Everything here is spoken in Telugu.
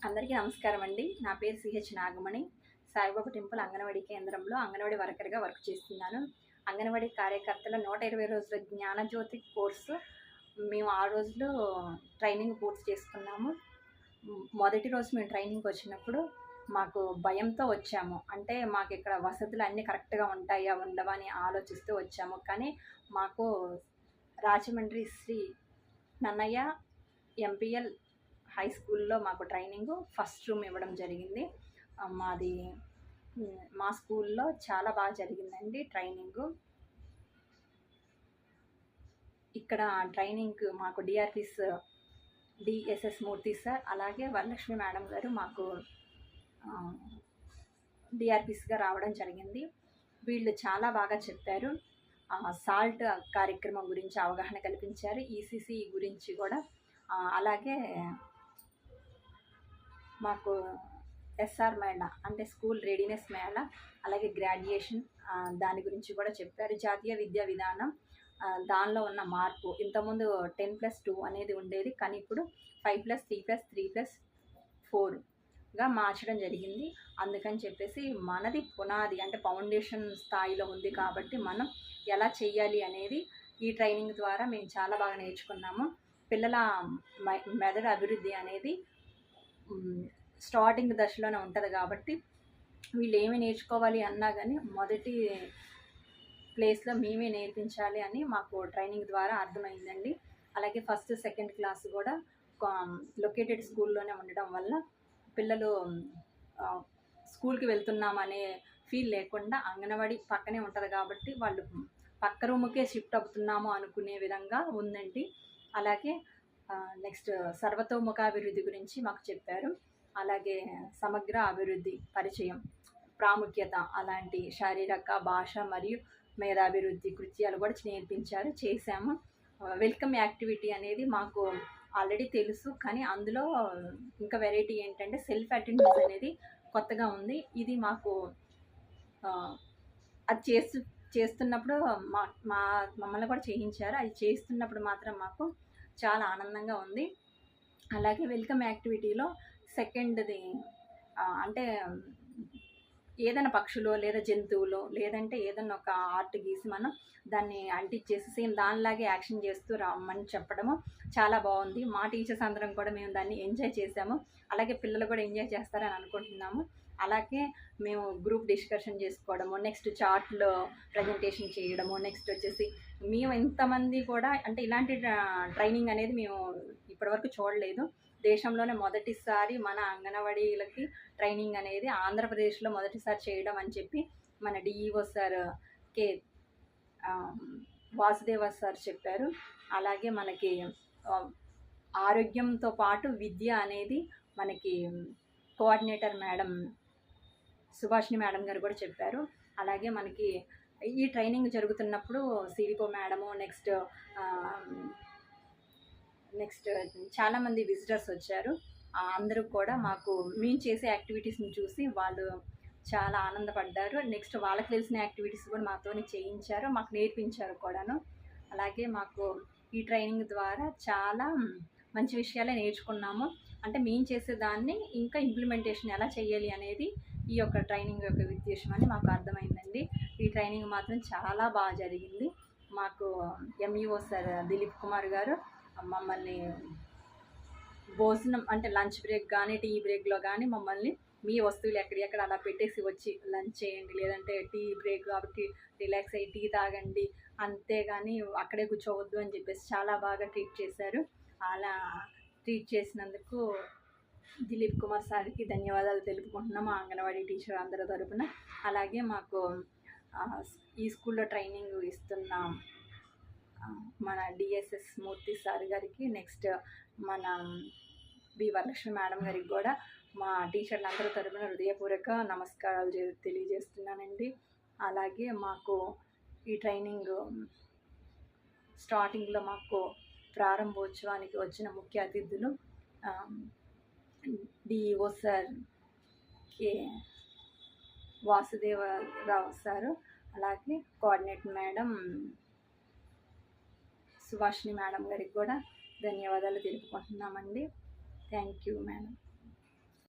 అందరికీ నమస్కారం అండి. నా పేరు సిహెచ్ నాగమణి. సాయిబాబా టెంపుల్ అంగన్వాడీ కేంద్రంలో అంగన్వాడీ వర్కర్‌గా వర్క్ చేస్తున్నాను. అంగన్వాడీ కార్యకర్తల 120 రోజుల జ్ఞానజ్యోతి కోర్సు మేము 6 రోజులు ట్రైనింగ్ పూర్తి చేసుకున్నాము. మొదటి రోజు మేము ట్రైనింగ్‌కొచ్చినప్పుడు మాకు భయంతో వచ్చాము. అంటే మాకిక్కడ వసతులు అన్నీ కరెక్ట్‌గా ఉంటాయా? ఉండవా? అని ఆలోచిస్తూ వచ్చాము. కానీ మాకు రాజమండ్రి శ్రీ నన్నయ్య ఎంపీఎల్ హై స్కూల్‌లో మాకు ట్రైనింగు ఫస్ట్ రూమ్ ఇవ్వడం జరిగింది. మాది మా స్కూల్‌లో చాలా బాగా జరిగిందండి ట్రైనింగు. ఇక్కడ ట్రైనింగ్‌కి మాకు డిఎస్ఎస్ మూర్తి సార్, అలాగే వరలక్ష్మి మేడం గారు మాకు డిఆర్‌పిస్‌గా రావడం జరిగింది. వీళ్ళు చాలా బాగా చెప్పారు. సాల్ట్ కార్యక్రమం గురించి అవగాహన కల్పించారు. ఈసీసీ గురించి కూడా అలాగే మాకు ఎస్ఆర్ మేళ అంటే స్కూల్ రెడీనెస్ మేళ, అలాగే గ్రాడ్యుయేషన్ దాని గురించి కూడా చెప్పారు. జాతీయ విద్యా విధానం దానిలో ఉన్న మార్పు, ఇంతకుముందు 10+2 అనేది ఉండేది, కానీ ఇప్పుడు 5+3+3+4గా మార్చడం జరిగింది. అందుకని చెప్పేసి మనది పునాది అంటే ఫౌండేషన్ స్థాయిలో ఉంది కాబట్టి మనం ఎలా చెయ్యాలి అనేది ఈ ట్రైనింగ్ ద్వారా మేము చాలా బాగా నేర్చుకున్నాము. పిల్లల మెదడు అభివృద్ధి అనేది స్టార్టింగ్ దశలోనే ఉంటుంది కాబట్టి వీళ్ళు ఏమి నేర్చుకోవాలి అన్నా కానీ మొదటి ప్లేస్లో మేమే నేర్పించాలి అని మాకు ట్రైనింగ్ ద్వారా అర్థమైందండి. అలాగే ఫస్ట్ సెకండ్ క్లాస్ కూడా లొకేటెడ్ స్కూల్లోనే ఉండడం వల్ల పిల్లలు స్కూల్కి వెళ్తున్నామనే ఫీల్ లేకుండా అంగన్వాడీ పక్కనే ఉంటుంది కాబట్టి వాళ్ళు పక్క రూముకే షిఫ్ట్ అవుతున్నాము అనుకునే విధంగా ఉందండి. అలాగే నెక్స్ట్ సర్వతోముఖాభివృద్ధి గురించి మాకు చెప్పారు. అలాగే సమగ్ర అభివృద్ధి పరిచయం, ప్రాముఖ్యత, అలాంటి శారీరక, భాష మరియు మేధాభివృద్ధి కృత్యాలు కూడా నేర్పించారు, చేశాము. వెల్కమ్ యాక్టివిటీ అనేది మాకు ఆల్రెడీ తెలుసు, కానీ అందులో ఇంకా వెరైటీ ఏంటంటే సెల్ఫ్ అటెండెన్స్ అనేది కొత్తగా ఉంది. ఇది మాకు అది చేస్తున్నప్పుడు మమ్మల్ని కూడా చేయించారు. అది చేస్తున్నప్పుడు మాత్రం మాకు చాలా ఆనందంగా ఉంది. అలాగే వెల్కమ్ యాక్టివిటీలో సెకండ్ది అంటే ఏదైనా పక్షులో లేదా జంతువులో లేదంటే ఏదైనా ఒక ఆర్ట్ గీసి మనం దాన్ని అంటించేసి సేమ్ దానిలాగే యాక్షన్ చేస్తూ రమ్మని చెప్పడము చాలా బాగుంది. మా టీచర్స్ అందరం కూడా మేము దాన్ని ఎంజాయ్ చేసాము. అలాగే పిల్లలు కూడా ఎంజాయ్ చేస్తారని అనుకుంటున్నాము. అలాగే మేము గ్రూప్ డిస్కషన్ చేసుకోవడము, నెక్స్ట్ చార్ట్లో ప్రజెంటేషన్ చేయడము, నెక్స్ట్ వచ్చేసి మేము ఎంతమంది కూడా అంటే ఇలాంటి ట్రైనింగ్ అనేది మేము ఇప్పటివరకు చూడలేదు. దేశంలోనే మొదటిసారి మన అంగన్వాడీలకి ట్రైనింగ్ అనేది ఆంధ్రప్రదేశ్లో మొదటిసారి చేయడం అని చెప్పి మన DEO sir K Vasudeva sir చెప్పారు. అలాగే మనకి ఆరోగ్యంతో పాటు విద్య అనేది మనకి కోఆర్డినేటర్ మేడం సుభాషిణి మేడం గారు కూడా చెప్పారు. అలాగే మనకి ఈ ట్రైనింగ్ జరుగుతున్నప్పుడు సిరిపో మేడము నెక్స్ట్ చాలామంది విజిటర్స్ వచ్చారు. అందరూ కూడా మాకు మేము చేసే యాక్టివిటీస్ని చూసి వాళ్ళు చాలా ఆనందపడ్డారు. నెక్స్ట్ వాళ్ళకి తెలిసిన యాక్టివిటీస్ కూడా మాతోనే చేయించారు, మాకు నేర్పించారు కూడాను. అలాగే మాకు ఈ ట్రైనింగ్ ద్వారా చాలా మంచి విషయాలే నేర్చుకున్నాము. అంటే మేము చేసేదాన్ని ఇంకా ఇంప్లిమెంటేషన్ ఎలా చేయాలి అనేది ఈ యొక్క ట్రైనింగ్ యొక్క ఉద్దేశం అని మాకు అర్థమైందండి. ఈ ట్రైనింగ్ మాత్రం చాలా బాగా జరిగింది. మాకు ఎంఈఓ సార్ దిలీప్ కుమార్ గారు మమ్మల్ని భోజనం అంటే లంచ్ బ్రేక్ కానీ టీ బ్రేక్లో కానీ మమ్మల్ని మీ వస్తువులు ఎక్కడెక్కడ అలా పెట్టేసి వచ్చి లంచ్ చేయండి, లేదంటే టీ బ్రేక్ కాబట్టి రిలాక్స్ అయ్యి టీ తాగండి, అంతేగాని అక్కడే కూర్చోవద్దు అని చెప్పేసి చాలా బాగా ట్రీట్ చేశారు. అలా ట్రీట్ చేసినందుకు దిలీప్ కుమార్ సార్కి ధన్యవాదాలు తెలుపుకుంటున్నాము అంగన్వాడీ టీచర్ అందరి తరపున. అలాగే మాకు ఈ స్కూల్లో ట్రైనింగ్ ఇస్తున్న మన డిఎస్ఎస్ మూర్తి సార్ గారికి, నెక్స్ట్ మన బి వరలక్ష్మి మేడం గారికి కూడా మా టీచర్లందరి తరపున హృదయపూర్వక నమస్కారాలు తెలియజేస్తున్నానండి. అలాగే మాకు ఈ ట్రైనింగ్ స్టార్టింగ్లో మాకు ప్రారంభోత్సవానికి వచ్చిన ముఖ్య అతిథులు DEO sir K Vasudevarao sir, అలాగే కోఆర్డినేటర్ మేడం సుభాషిణి మేడం గారికి కూడా ధన్యవాదాలు తెలుపుకుంటున్నామండి. Thank you madam.